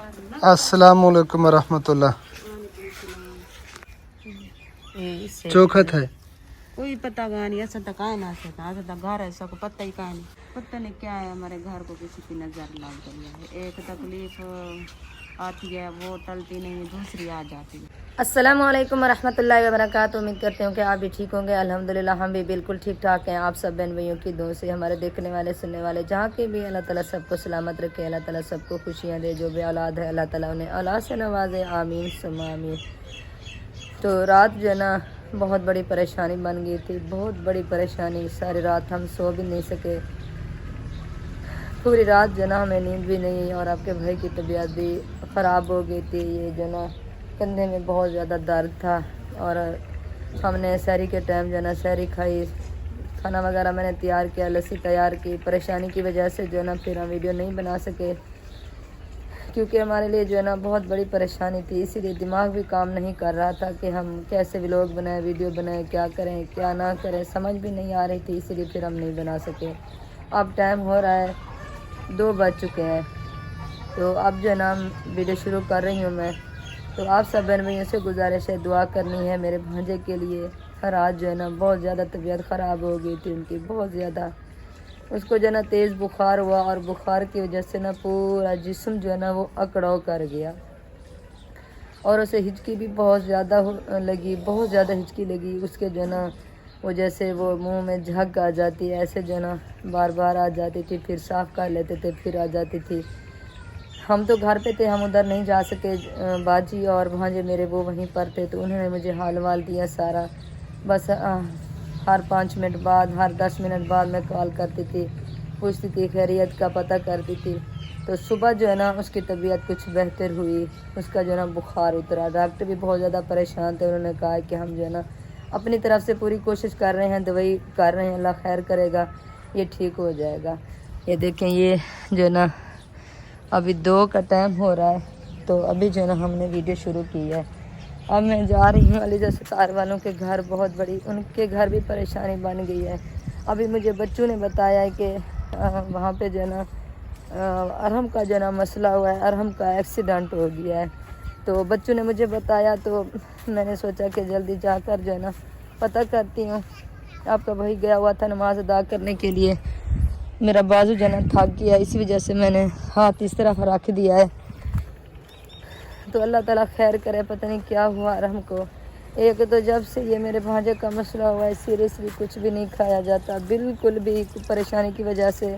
अस्सलाम वालेकुम रहमतुल्लाह। चौखट है कोई पता का नहीं, ऐसा तो कहा ना सकता, ऐसा तो घर ऐसा को पता ही कहा नहीं, पता नहीं क्या है हमारे घर को किसी की नजर लग गई है। एक तकलीफ आती है वो टलती नहीं, दूसरी आ जाती है। अस्सलामु अलैकुम वरहमतुल्लाहि वबरकातुहू। उम्मीद करते हूँ कि आप भी ठीक होंगे। अल्हम्दुलिल्लाह हम भी बिल्कुल ठीक ठाक हैं। आप सब बहन भाइयों की दुआ से हमारे देखने वाले सुनने वाले जहाँ के भी अल्लाह ताला सबको सलामत रखे, अल्लाह ताला सबको खुशियाँ दे। जो भी औलाद है अल्लाह ताला उन्हें औलाद से नवाजे, आमीन सुम्मा आमीन। तो रात जो है ना बहुत बड़ी परेशानी बन गई थी, बहुत बड़ी परेशानी। सारी रात हम सो भी नहीं सके, पूरी रात जो ना हमें नींद भी नहीं, और आपके भाई की तबीयत भी ख़राब हो गई थी। ये जो ना कंधे में बहुत ज़्यादा दर्द था, और हमने सहरी के टाइम जो ना सहरी खाई, खाना वगैरह मैंने तैयार किया, लस्सी तैयार की। परेशानी की वजह से जो ना फिर हम वीडियो नहीं बना सके, क्योंकि हमारे लिए जो है ना बहुत बड़ी परेशानी थी। इसीलिए दिमाग भी काम नहीं कर रहा था कि हम कैसे व्लॉग बनाएं, वीडियो बनाएं, क्या करें क्या ना करें, समझ भी नहीं आ रही थी। इसीलिए फिर हम नहीं बना सके। अब टाइम हो रहा है 2 बज चुके हैं, तो अब जो है ना वीडियो शुरू कर रही हूँ मैं। तो आप सब बहन भाइयों से गुजारिश है, दुआ करनी है मेरे भांजे के लिए। हर आज जो है ना बहुत ज़्यादा तबीयत ख़राब हो गई थी उनकी, बहुत ज़्यादा। उसको जो है ना तेज़ बुखार हुआ, और बुखार की वजह से ना पूरा जिस्म जो है ना वो अकड़ाव कर गया, और उसे हिचकी भी बहुत ज़्यादा लगी, बहुत ज़्यादा हिचकी लगी। उसके जो है ना वो जैसे वो मुंह में झग आ जाती है, ऐसे जो है ना बार बार आ जाती थी, फिर साफ़ कर लेते थे, फिर आ जाती थी। हम तो घर पे थे, हम उधर नहीं जा सके। बाजी और भांजे मेरे वो वहीं पर थे, तो उन्होंने मुझे हाल वाल दिया सारा। बस हर 5 मिनट बाद, हर 10 मिनट बाद मैं कॉल करती थी, पूछती थी, खैरियत का पता करती थी। तो सुबह जो है ना उसकी तबीयत कुछ बेहतर हुई, उसका जो है ना बुखार उतरा। डॉक्टर भी बहुत ज़्यादा परेशान थे, उन्होंने कहा कि हम जो है ना अपनी तरफ से पूरी कोशिश कर रहे हैं, दवाई कर रहे हैं, अल्लाह खैर करेगा, ये ठीक हो जाएगा। ये देखें, ये जो है ना अभी 2 का टाइम हो रहा है, तो अभी जो है ना हमने वीडियो शुरू की है। अब मैं जा रही हूँ अलीजा सतार वालों के घर, बहुत बड़ी उनके घर भी परेशानी बन गई है। अभी मुझे बच्चों ने बताया है कि वहाँ पे जो है ना अरहम का जो है ना मसला हुआ है, अरहम का एक्सीडेंट हो गया है। तो बच्चों ने मुझे बताया, तो मैंने सोचा कि जल्दी जाकर जो है ना पता करती हूँ। आपका भाई गया हुआ था नमाज अदा करने के लिए, मेरा बाजू जो है ना थक गया, इसी वजह से मैंने हाथ इस तरफ रख दिया है। तो अल्लाह ताला खैर करे, पता नहीं क्या हुआ अरहम को। एक तो जब से ये मेरे भांजे का मसला हुआ है, सीरियसली कुछ भी नहीं खाया जाता, बिल्कुल भी, परेशानी की वजह से।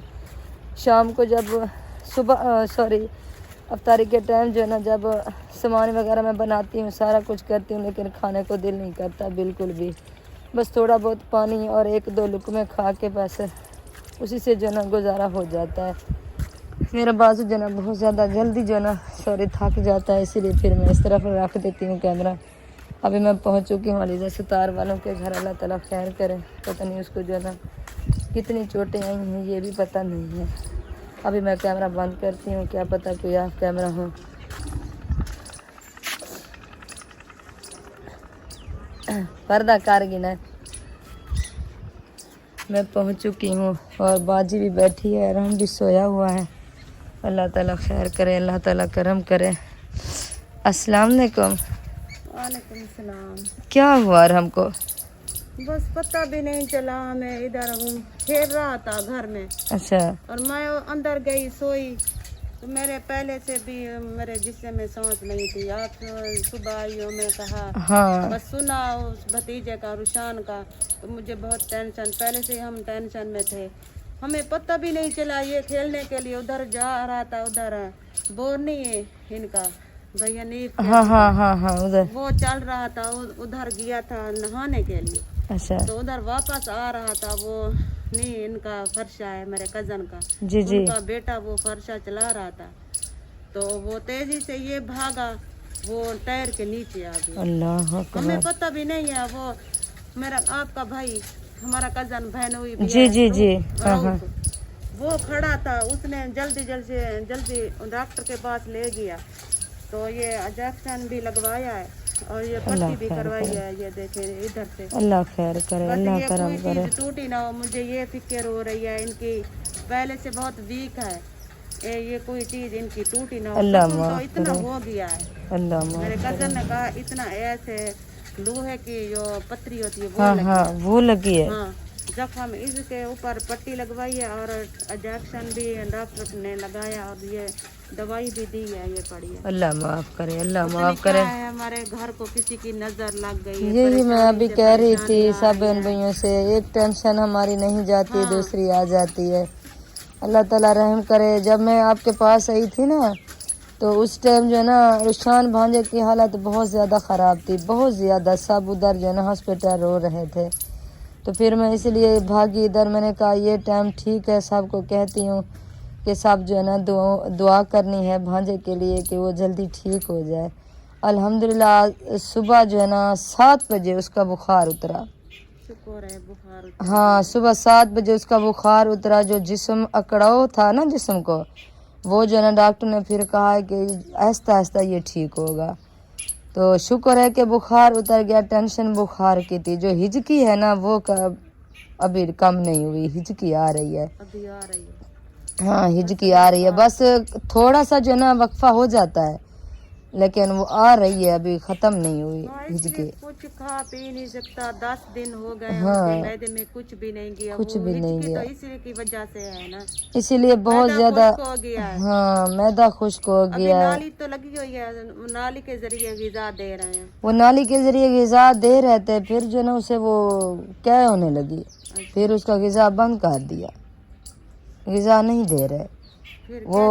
शाम को जब सुबह अफ्तारी के टाइम जो है ना, जब सामान वगैरह मैं बनाती हूँ, सारा कुछ करती हूँ, लेकिन खाने को दिल नहीं करता बिल्कुल भी। बस थोड़ा बहुत पानी और 1-2 लुकमे खा के बस उसी से जो है ना गुजारा हो जाता है। मेरा बाजू जो है ना बहुत ज़्यादा जल्दी जो है ना थक जाता है, इसीलिए फिर मैं इस तरफ रख देती हूँ कैमरा। अभी मैं पहुँच चुकी हूँ अलीजा सतार वालों के घर, अल्लाह ताला खैर करे। पता नहीं उसको जो है ना कितनी चोटें आई हैं, ये भी पता नहीं है। अभी मैं कैमरा बंद करती हूँ, क्या पता कोई ऑफ कैमरा हो। पर्दा कर गिना। मैं पहुँच चुकी हूँ, और बाजी भी बैठी है, अरहम भी सोया हुआ है। अल्लाह ताला खैर करे, अल्लाह ताला करम करे। अस्सलाम वालेकुम। वालेकुम सलाम। क्या हुआ अरहम को? बस पता भी नहीं चला, हमें इधर खेल रहा था घर में। अच्छा। और मैं अंदर गई सोई, तो मेरे पहले से भी मेरे जिस्म में सांस नहीं थी। आप सुबह आई हो, मैं कहा हाँ। बस सुना उस भतीजे का, रुशान का, तो मुझे बहुत टेंशन, पहले से हम टेंशन में थे। हमें पता भी नहीं चला, ये खेलने के लिए उधर जा रहा था, उधर बोर नहीं है इनका भैया नीफ, हाँ हाँ हाँ हाँ, उधर वो चल रहा था, उधर गया था नहाने के लिए। अच्छा। तो उधर वापस आ रहा था, वो नहीं इनका फरशा है मेरे कजन का, जी जी। उनका बेटा वो फरशा चला रहा था, तो वो तेजी से ये भागा, वो टायर के नीचे आ गया। अल्लाह हमें अकबर। पता भी नहीं है। वो मेरा आपका भाई, हमारा कजन बहन हुई भी जी है, जी जी। हाँ हाँ। वो खड़ा था, उसने जल्दी डॉक्टर के पास ले गया, तो ये इंजेक्शन भी लगवाया है, और ये पट्टी भी करवाई है। ये देखे इधर से, अल्लाह खैर करे, बस अल्लाह ये करम कोई करे। चीज टूटी ना हो, मुझे ये फिक्र हो रही है। इनकी पहले से बहुत वीक है, ये कोई चीज इनकी टूटी ना हो। अल्लाह कसम तो माफ इतना करे। हो गया है, अल्लाह मेरे माफ कजन ने कहा इतना ऐसे लोहे की जो पत्थरी होती है वो हाँ लगी। हाँ वो लगी है। हाँ, जख्म इसके ऊपर पट्टी लगवाई है और इंजेक्शन भी डॉक्टर ने लगाया और ये दवाई भी दी है, ये पड़ी है। अल्लाह माफ करे, अल्लाह पता माफ नहीं क्या करे। है, हमारे घर को किसी की नजर लग गई है। यही मैं परेशानी अभी से कह रही परेशानी थी आ सब रही बहन है। भाइयों से, एक टेंशन हमारी नहीं जाती हाँ। दूसरी आ जाती है। अल्लाह ताला रहम करे। जब मैं आपके पास आई थी ना तो उस टाइम जो है ना रुशान भांजे की हालत बहुत ज़्यादा ख़राब थी, बहुत ज़्यादा। सब उधर जो है ना हॉस्पिटल रो रहे थे, तो फिर मैं इसलिए भागी इधर। मैंने कहा ये टाइम ठीक है, सबको कहती हूँ कि सब जो है ना दुआ करनी है भांजे के लिए कि वो जल्दी ठीक हो जाए। अल्हम्दुलिल्लाह सुबह जो है ना 7 बजे उसका बुखार उतरा। शुक्र है बुखार उतर हाँ सुबह 7 बजे उसका बुखार उतरा। जो जिस्म अकड़ाव था ना जिस्म को, वो जो है ना डॉक्टर ने फिर कहा है कि आहिस्ता आहिस्ता ये ठीक होगा। तो शुक्र है कि बुखार उतर गया। टेंशन बुखार की थी, जो हिचकी है ना वो अभी कम नहीं हुई, हिचकी आ रही है। अभी आ रही है। हाँ हिचकी आ रही है, बस थोड़ा सा जो है ना वक्फा हो जाता है, लेकिन वो आ रही है, अभी खत्म नहीं हुई हाँ, हिचकी। इसलिए कुछ खा पी नहीं सकता। 10 दिन हो गए हाँ। उनके मैदे में कुछ भी नहीं गया। कुछ वो भी नहीं हिचकी गया। तो इसी की वजह से है ना, इसीलिए बहुत मैदा ज्यादा खुश्क हो गया है। हाँ मैदा खुश्क हो अभी गया है। नाली तो लगी हुई है, नाली के जरिए गिजा दे रहे हैं। वो नाली के जरिए गिजा दे रहे थे, फिर जो ना उसे वो क्या होने लगी, फिर उसका गिजा बंद कर दिया, गिजा नहीं दे रहे फिर वो,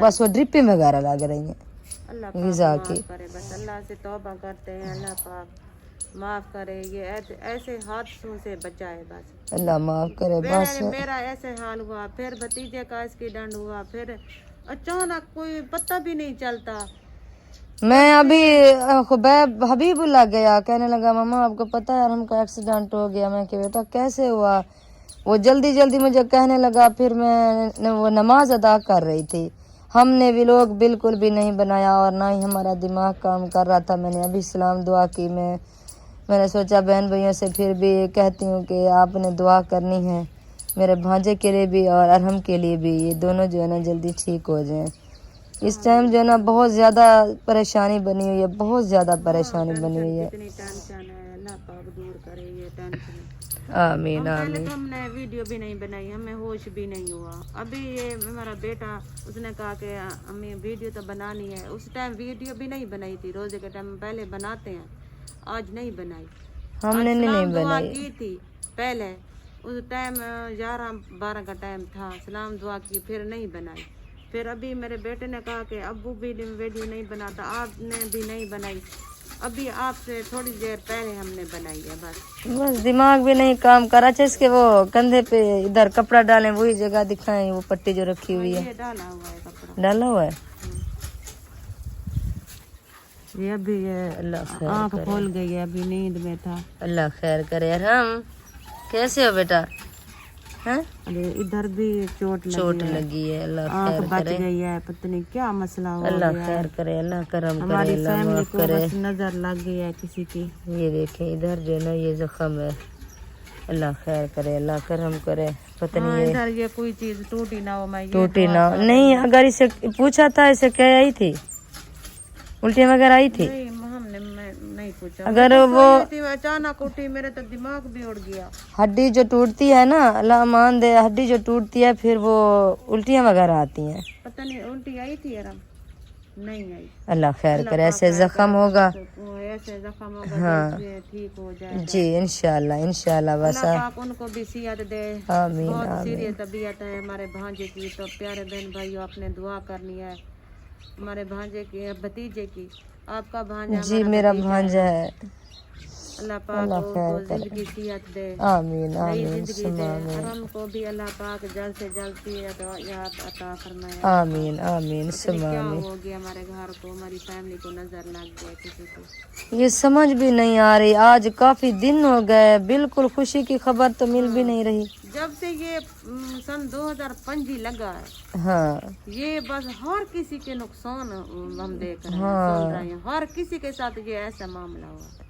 बस वो ड्रिपिंग वगैरह लग रही है अल्लाह गिजा पाक की। माफ करे, बस अल्लाह से तौबा करते हैं, अल्लाह पाक माफ करे, ये ऐसे हादसों से बचाए बस। अल्लाह माफ करे बस। मेरा ऐसे हाल हुआ, फिर भतीजे का एक्सीडेंट हुआ, फिर अचानक कोई पता भी नहीं चलता। मैं अभी खुबैब हबीबुल्लाह गया, कहने लगा मामा आपको पता है हमका एक्सीडेंट हो गया। मैं कि बेटा कैसे हुआ? वो जल्दी जल्दी मुझे कहने लगा। फिर मैं वो नमाज अदा कर रही थी, हमने भी लोग बिल्कुल भी नहीं बनाया और ना ही हमारा दिमाग काम कर रहा था। मैंने अभी सलाम दुआ की। मैंने सोचा बहन भैया से फिर भी कहती हूँ कि आपने दुआ करनी है मेरे भांजे के लिए भी और अरहम के लिए भी, ये दोनों जो है ना जल्दी ठीक हो जाएं। इस टाइम जो है ना बहुत ज़्यादा परेशानी बनी हुई है, बहुत ज़्यादा परेशानी बनी हुई है। कितनी टेंशन है, अल्लाह पाक दूर करे ये टेंशन। आमीन पहले आमीन। तो हमने वीडियो भी नहीं बनाई, हमें होश भी नहीं हुआ। अभी ये हमारा बेटा उसने कहा कि हमें वीडियो तो बनानी है। उस टाइम वीडियो भी नहीं बनाई थी, रोजे के टाइम पहले बनाते हैं, आज नहीं बनाई। हमने नहीं सलाम दुआ बनाई। की थी पहले, उस टाइम 11-12 का टाइम था, सलाम दुआ की, फिर नहीं बनाई। फिर अभी मेरे बेटे ने कहा कि अब्बू भी वीडियो नहीं बनाता, आपने भी नहीं बनाई। अभी आपसे थोड़ी देर पहले हमने बनाई है बस दिमाग भी नहीं काम कर। अच्छा इसके वो कंधे पे इधर कपड़ा डालें, वही जगह दिखाएं, वो पट्टी जो रखी हुई है। ये डाला हुआ है कपड़ा, डाला हुआ है। ये अभी ये अल्लाह खैर आँख करे। खोल गई है, अभी नींद में था। अल्लाह खैर करे। अरहम कैसे हो बेटा? हैं? अरे इधर भी चोट चोट लगी है, लगी है। अल्लाह आँख खैर बच करे। गई है, पता नहीं क्या मसला हो अल्लाह गया खैर है। करे, अल्लाह करम करे, हमारी अल्लाह फैमिली माफ को करे। बस नजर लग गई है किसी की। ये देखें इधर जो है ना ये जख्म है, अल्लाह खैर करे, अल्लाह करम करे। पता हाँ, नहीं इधर ये कोई चीज टूटी ना हो, मैं ये टूटी दुआ ना कर नहीं। अगर इसे पूछा था इसे क्या आई थी, उल्टियाँ वगैरह आई थी? नहीं, हमने नहीं पूछा। अगर मैं तो वो सोई थी, अचानक उठी, मेरे तो दिमाग भी उड़ गया। हड्डी जो टूटती है ना, अल्लाह मान दे, हड्डी जो टूटती है फिर वो उल्टियाँ वगैरह आती हैं। पता नहीं उल्टी आई थी यार, नहीं आई। अल्लाह खैर करे। ऐसे जख्म होगा, ऐसे जख्म होगा, हाँ। जल्दी ठीक हो जाए जी इंशाल्लाह इंशाल्लाह। बस अल्लाह पाक उनको भी सेहत दे। आमीन बहुत आमीन। सीरियस तबीयत है हमारे भांजे की, तो प्यारे बहन भाइयों आपने दुआ करनी है हमारे भांजे की, भतीजे की। आपका भांजा जी हमारा मेरा भतीजा भांजा है। है। अल्लाह पाक अल्लाह उनको खैर करे। जिंदगी सेहत दे, आमीन नई आमीन जिंदगी सुम्मा दे। आमीन। और हमको भी अल्लाह पाक जल्द से जल्द सेहत याद अता फरमाए। आमीन आमीन पता नहीं सुम्मा क्या आमीन। हो गया हमारे घर को, हमारी फैमिली को नजर लग गया किसी को। ये समझ भी नहीं आ रही, आज काफी दिन हो गए, बिल्कुल खुशी की खबर तो मिल भी नहीं रही। जब से ये सन 2005 ही लगा है, हाँ ये बस हर किसी के नुकसान हम देख रहे हैं, हाँ। सुन रहे हैं। हर किसी के साथ ये ऐसा मामला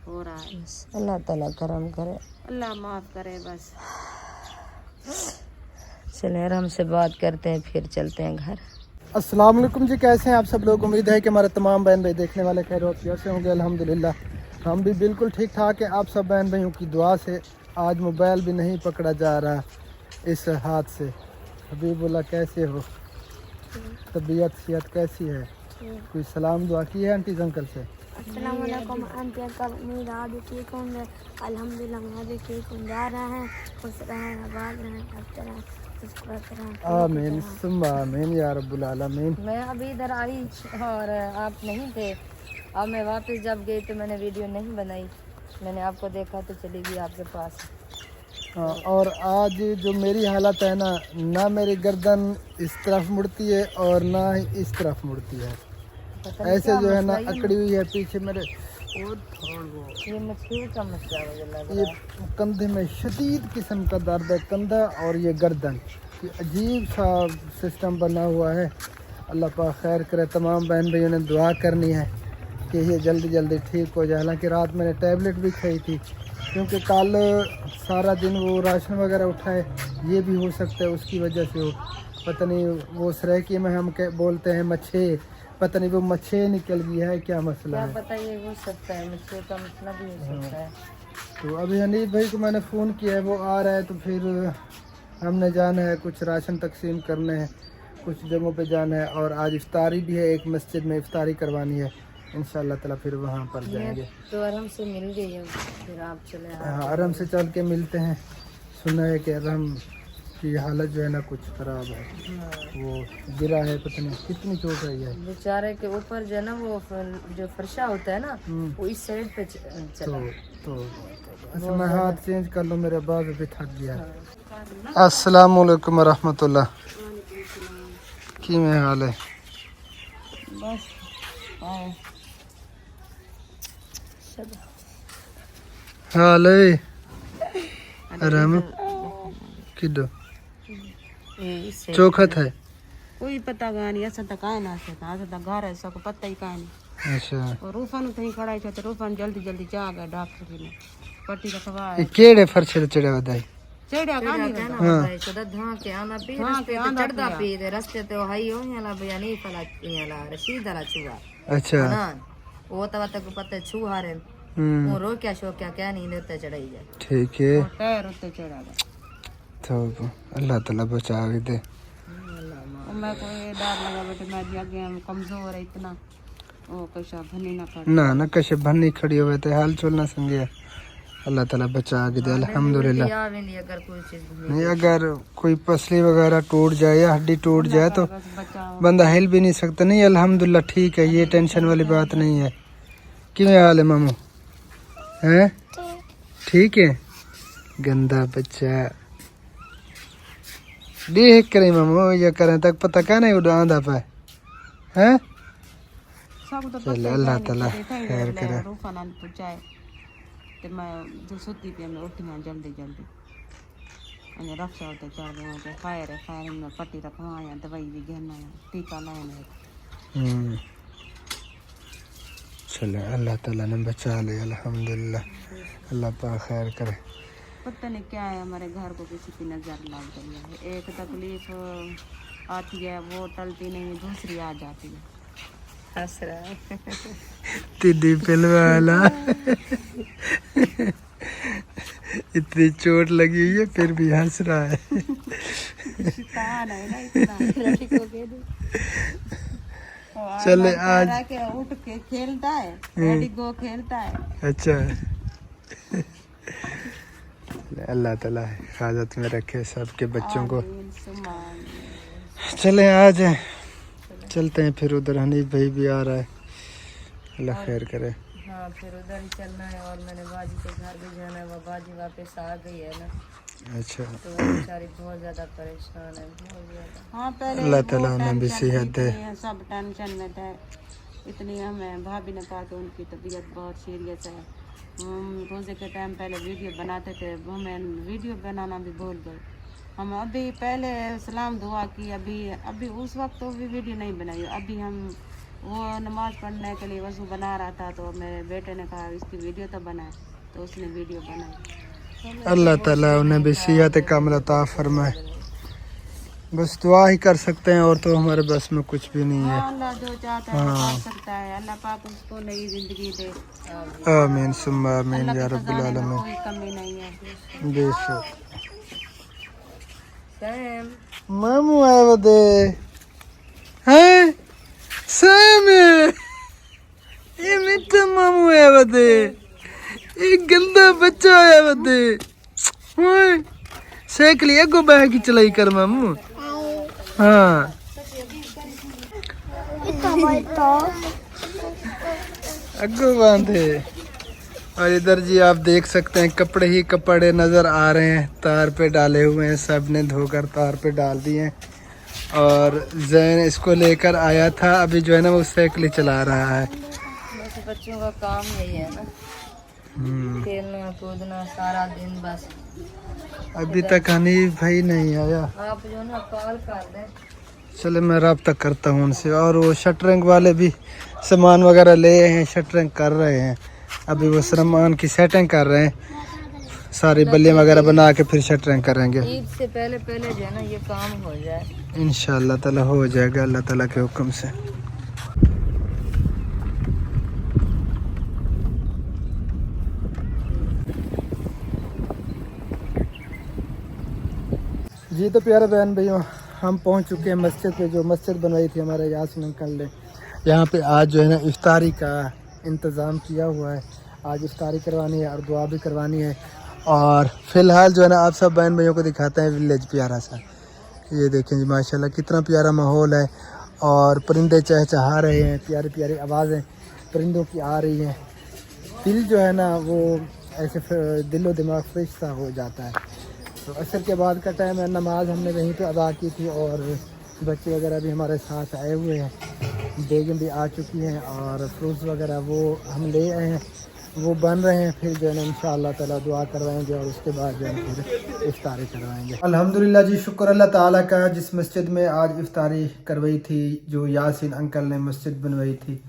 हो रहा है। अल्लाह ताला करम करे। अल्लाह माफ करे बस। चले हम से बात करते हैं, फिर चलते हैं घर। अस्सलाम वालेकुम जी, कैसे हैं आप सब लोग। उम्मीद है कि हमारे तमाम बहन भाई देखने वाले खैर वफियत से होंगे। अल्हम्दुलिल्लाह हम भी बिल्कुल ठीक ठाक हैं। आप सब बहन भाइयों की दुआ से आज मोबाइल भी नहीं पकड़ा जा रहा इस हाथ से। हबीबुल्लाह कैसे हो, तबीयत सेहत कैसी है? कोई सलाम दुआ की है आंटी अंकल से? अस्सलाम वालेकुम आंटी अंकल, उम्मीद आप भी ठीक होंगे। अल्हम्दुलिल्लाह मैं भी ठीक हूँ। जा रहे हैं, खुश रहें, आबाद रहें, हर तरह आमीन सुम्मा आमीन या रब्बुल आलमीन। मैं अभी इधर आई और आप नहीं थे। अब मैं वापस जब गई तो मैंने वीडियो नहीं बनाई, मैंने आपको देखा तो चली गई आपके पास। हाँ, और आज जो मेरी हालत है ना मेरी गर्दन इस तरफ मुड़ती है और ना ही इस तरफ मुड़ती है। ऐसे जो है ना अकड़ी हुई है पीछे मेरे। ये मछली का मसला मुझे लग रहा ये है। कंधे में शदीद किस्म का दर्द है, कंधा और ये गर्दन, ये अजीब सा सिस्टम बना हुआ है। अल्लाह पाक खैर करे। तमाम बहन भाइयों ने दुआ करनी है कि ये जल्दी जल्दी ठीक हो जाए। हालांकि रात मैंने टैबलेट भी खाई थी क्योंकि कल सारा दिन वो राशन वगैरह उठाए, ये भी हो सकता है उसकी वजह से हो। पता नहीं वो सरायकी में हम बोलते हैं मच्छे, पता नहीं वो मच्छे निकल गया है, क्या मसला है पता ये हो सकता है, मच्छी का मसला भी हो सकता है। तो अभी हनीफ भाई को मैंने फ़ोन किया है, वो आ रहा है तो फिर हमने जाना है, कुछ राशन तकसीम करने हैं, कुछ जगहों पे जाना है और आज इफ्तारी भी है, एक मस्जिद में इफ्तारी करवानी है इंशाअल्लाह ताला, फिर वहाँ पर जाएंगे। तो आराम से मिल गई है, फिर आप चले। हाँ, आराम से चल के मिलते हैं। सुना है कि आराम की हालत जो है ना कुछ ख़राब है, वो गिरा है, पता नहीं कितनी चोट आई है बेचारे के ऊपर जो है ना वो जो फर्शा होता है ना वो इस साइड पे चला। तो अच्छा मैं हाथ चेंज कर लूँ, मेरे बाप भी थक गया। अस्सलाम वालेकुम रहमतुल्लाह। की में हाल है? बस हाल है आराम किदो चौखत है। कोई पता नहीं ऐसा तो काहे ना ऐसा तो घर है, सबको पता ही काहे नहीं। अच्छा और रूफन कहीं खड़ा है तो रूफन जल्दी जल्दी जा गए डॉक्टर ने पट्टी रखवा है। केड़े फरछे चढ़े वदाई चढ़ा कानी कहना है सदा धां के आना पी रस्ते पे चढ़दा पी दे रस्ते ते हाई हो याला बयानी फला याला रशीद वाला छुआ। अच्छा ना वो तक पता छू हारे वो रो क्या शो क्या नहीं देते चढ़ाई जाए। ठीक है, पैर उत्ते चढ़ा गया तो अल्लाह ताला बचा भी दे। मैं को ये डर लगा बेटे, मैं आगे हम कमजोर है इतना, ओ कशा भनी ना कर ना कशे भन्नी खड़ी हुए थे, हाल चल ना संगे। अल्लाह ताला बचा के दे अल्हम्दुलिल्लाह। अगर कोई चीज नहीं अगर कोई पसली वगैरह टूट जाए या हड्डी टूट जाए तो बंदा हिल भी नहीं सकता। नहीं अल्हम्दुलिल्लाह ठीक है, ये टेंशन वाली बात नहीं है। किवें हाल है मामू? हैं ठीक है? गंदा बच्चा देख करे मामू, ये करें तक पता क्या नहीं उड़ा आंदा पे हैं। सब तो चल अल्लाह ताला खैर करे। रूफन आन पहुंचाए ते मैं जो सुती पे मैं उठी ना जल्दी जल्दी अने रक्षा होते चढ़ गए के फायर में पट्टी रखवाया, दवाई भी घेना है, टीका लाना है। चले अल्लाह ताला ने बचा ले अल्हम्दुलिल्लाह, अल्लाह पाक खैर करे। पता नहीं क्या है हमारे घर को किसी की नजर लग गई है। एक तकलीफ आती है वो टलती नहीं, दूसरी आ जाती है। हंस रहा है तिदी पिलवाला इतनी चोट लगी हुई है फिर भी हंस रहा है। शैतान है ना इतना। चले आज के उठ के खेलता है, रेडी गो खेलता है। अच्छा अल्लाह ताला हिफाजत में रखे सबके बच्चों को। चले आज चलते हैं फिर उधर, हनीफ भाई भी आ रहा है, अल्लाह खैर करे। हाँ फिर उधर ही चलना है और मैंने बाजी के घर भी जाना है, वो बाजी वापस आ गई है ना। अच्छा तो वो बेचारी बहुत ज्यादा परेशान है, बहुत ज्यादा। हाँ पहले अल्लाह ताला उन्हें भी सेहत दे। सब टेंशन में थे, इतनी हमें भाभी ने कहा कि उनकी तबीयत बहुत सीरियस है। हम रोज़े के टाइम पहले वीडियो बनाते थे, हमें वीडियो बनाना भी भूल गए। हम अभी पहले सलाम दुआ की, अभी उस वक्त तो भी वीडियो नहीं बनाई। अभी हम वो नमाज़ पढ़ने के लिए वज़ू बना रहा था तो मेरे बेटे ने कहा इसकी वीडियो तो बनाए, तो उसने वीडियो बनाई। अल्लाह ताला उन्हें भी सेहत कामिल अता फरमाए। बस दुआ ही कर सकते हैं और तो हमारे बस में कुछ भी नहीं है। हाँ, अल्लाह जो चाहता है कर सकता है। अल्लाह पाक उसको नई जिंदगी दे। आमीन सुम्मा आमीन अल्लाह या के रब्बिल खजाने में आलमीन। कोई कमी नहीं है। बेशक। सैम मामू आए बदे हैं सैम ये मिठा मामू आए बदे ये गंदा बच्चा आया बदे ओए साइकिल एगो बह की चलाई कर मामू। हाँ अगो बांधे। और इधर जी आप देख सकते हैं कपड़े ही कपड़े नज़र आ रहे हैं, तार पे डाले हुए हैं, सब ने धोकर तार पे डाल दिए हैं। और जैन इसको लेकर आया था, अभी जो है ना वो साइकिल चला रहा है। बस बच्चों का काम यही है ना, खेलना कूदना सारा दिन बस। अभी तक हनीफ भाई नहीं आया। आप जो ना कॉल कर दें। चले मैं रब्ता करता हूँ उनसे। और वो शटरंग वाले भी सामान वगैरह ले आए हैं, शटरंग कर रहे हैं। अभी वो सामान की सेटिंग कर रहे हैं, सारी बल्लियाँ वगैरह बना के फिर शटरंग करेंगे। ईद से पहले पहले जो है ना ये काम हो जाए, इंशाअल्लाह ताला हो जाएगा अल्लाह ताला के हुक्म से। जी तो प्यारे बहन भाइयों, हम पहुंच चुके हैं मस्जिद पे, जो मस्जिद बनवाई थी हमारे यासीन अंकल ने। यहाँ पे आज जो है ना इफ्तारी का इंतज़ाम किया हुआ है। आज इफ्तारी करवानी है और दुआ भी करवानी है। और फ़िलहाल जो है ना आप सब बहन भाइयों को दिखाते हैं विलेज प्यारा सा। ये देखें जी माशाल्लाह कितना प्यारा माहौल है। और परिंदे चहचहा रहे हैं, प्यारी प्यारी आवाज़ें परिंदों की आ रही हैं। दिल जो है ना वो ऐसे दिलो दिमाग फ्रेश सा हो जाता है। तो असर के बाद का टाइम है, नमाज हमने वहीं पे अदा की थी और बच्चे वगैरह भी हमारे साथ आए हुए हैं। बेगम भी आ चुकी हैं और फ्रूट्स वगैरह वो हम ले आए हैं, वो बन रहे हैं। फिर जो है ना इंशाअल्लाह ताला दुआ करवाएंगे और उसके बाद जो है फिर इफ्तारी करवाएंगे। अल्हम्दुलिल्लाह जी, शुक्र अल्लाह ताला का, जिस मस्जिद में आज इफ्तारी करवाई थी, जो यासीन अंकल ने मस्जिद बनवाई थी।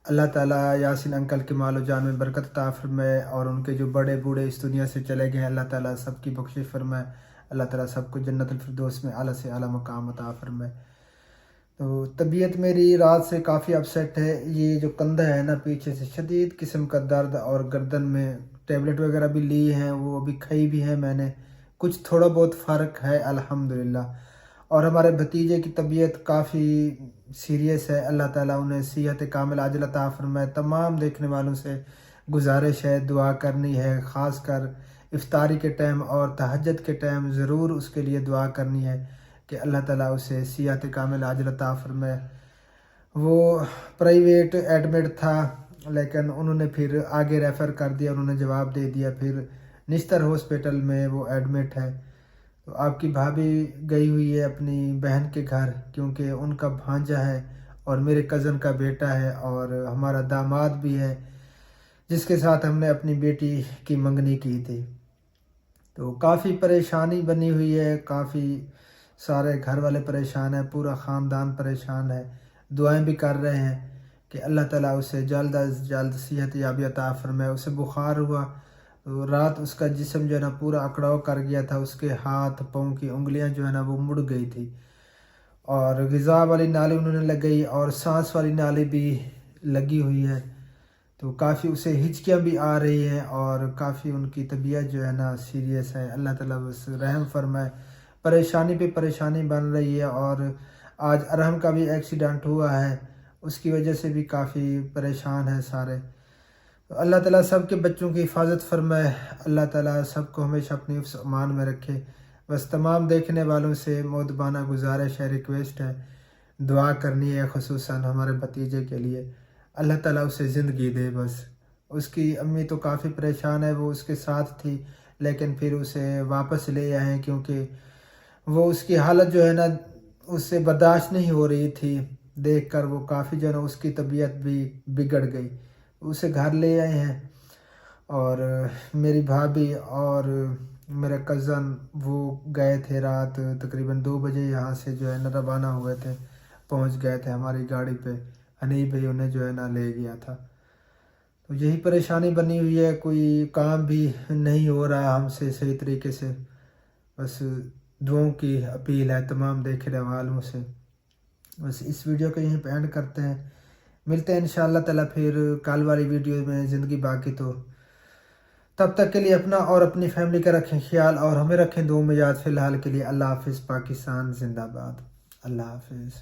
अल्लाह ताला यासीन अंकल के मालो जान में बरकत अता फरमाए और उनके जो बड़े बूढ़े इस दुनिया से चले गए हैं, अल्लाह ताला सबकी बख्शिश फरमाए। अल्लाह ताला सबको जन्नतुल फिरदौस में आला से आला मकाम अता फरमाए। तो तबीयत मेरी रात से काफ़ी अपसेट है। ये जो कंधा है ना पीछे से शदीद किस्म का दर्द, और गर्दन में टेबलेट वगैरह भी ली हैं, वो अभी खाई भी है मैंने, कुछ थोड़ा बहुत फ़र्क है अल्हम्दुलिल्लाह। और हमारे भतीजे की तबीयत काफ़ी सीरियस है, अल्लाह ताला उन्हें सेहत कामिल आजिल अता फरमाए। तमाम देखने वालों से गुजारिश है, दुआ करनी है, ख़ास कर इफ्तारी के टाइम और तहज्जुद के टाइम ज़रूर उसके लिए दुआ करनी है कि अल्लाह ताला उसे सेहत कामिल आजिल अता फरमाए। वो प्राइवेट एडमिट था, लेकिन उन्होंने फिर आगे रेफ़र कर दिया, उन्होंने जवाब दे दिया, फिर निस्तर हॉस्पिटल में वो एडमिट है। तो आपकी भाभी गई हुई है अपनी बहन के घर, क्योंकि उनका भांजा है और मेरे कज़न का बेटा है और हमारा दामाद भी है, जिसके साथ हमने अपनी बेटी की मंगनी की थी। तो काफ़ी परेशानी बनी हुई है, काफ़ी सारे घर वाले परेशान हैं, पूरा ख़ानदान परेशान है। दुआएं भी कर रहे हैं कि अल्लाह ताला उसे जल्द अज जल्द सेहत याबी अता फरमाए। उसे बुखार हुआ, तो रात उसका जिस्म जो है ना पूरा अकड़ाव कर गया था, उसके हाथ पाँव की उंगलियां जो है ना वो मुड़ गई थी, और ग़िज़ा वाली नाली उन्होंने लगाई और सांस वाली नाली भी लगी हुई है। तो काफ़ी उसे हिचकियाँ भी आ रही हैं और काफ़ी उनकी तबीयत जो है ना सीरियस है। अल्लाह ताला बस रहम फरमाए। परेशानी पे परेशानी बन रही है। और आज अरहम का भी एक्सीडेंट हुआ है, उसकी वजह से भी काफ़ी परेशान हैं सारे। तो अल्लाह ताला सब के बच्चों की हिफाजत फरमाए, अल्लाह ताला सबको हमेशा अपनी हिफ्ज़ अमान में रखे। बस तमाम देखने वालों से मोदबाना गुजारिश है, रिक्वेस्ट है, दुआ करनी है ख़ुसूसन हमारे भतीजे के लिए, अल्लाह ताला उसे ज़िंदगी दे। बस उसकी अम्मी तो काफ़ी परेशान है, वो उसके साथ थी लेकिन फिर उसे वापस ले आए हैं, क्योंकि वो उसकी हालत जो है ना उससे बर्दाश्त नहीं हो रही थी। देख कर वो काफ़ी जो है ना उसकी तबीयत भी बिगड़ गई, उसे घर ले आए हैं। और मेरी भाभी और मेरा कज़न वो गए थे रात तकरीबन 2 बजे यहाँ से जो है ना रवाना हुए थे, पहुँच गए थे हमारी गाड़ी पे। हनीफ भाई उन्हें जो है ना ले गया था। तो यही परेशानी बनी हुई है, कोई काम भी नहीं हो रहा हमसे सही तरीके से। बस دعاؤں کی اپیل ہے تمام دیکھنے والوں سے. بس اس ویڈیو کو یہیں پہ اینڈ کرتے ہیں. ملتے ہیں انشاءاللہ تعالیٰ پھر کل والی ویڈیو میں زندگی باقی. تو تب تک کے لیے اپنا اور اپنی فیملی کا رکھیں خیال اور ہمیں رکھیں دعاؤں میں یاد. فی الحال کے لیے اللہ حافظ. پاکستان زندہ باد. اللہ حافظ.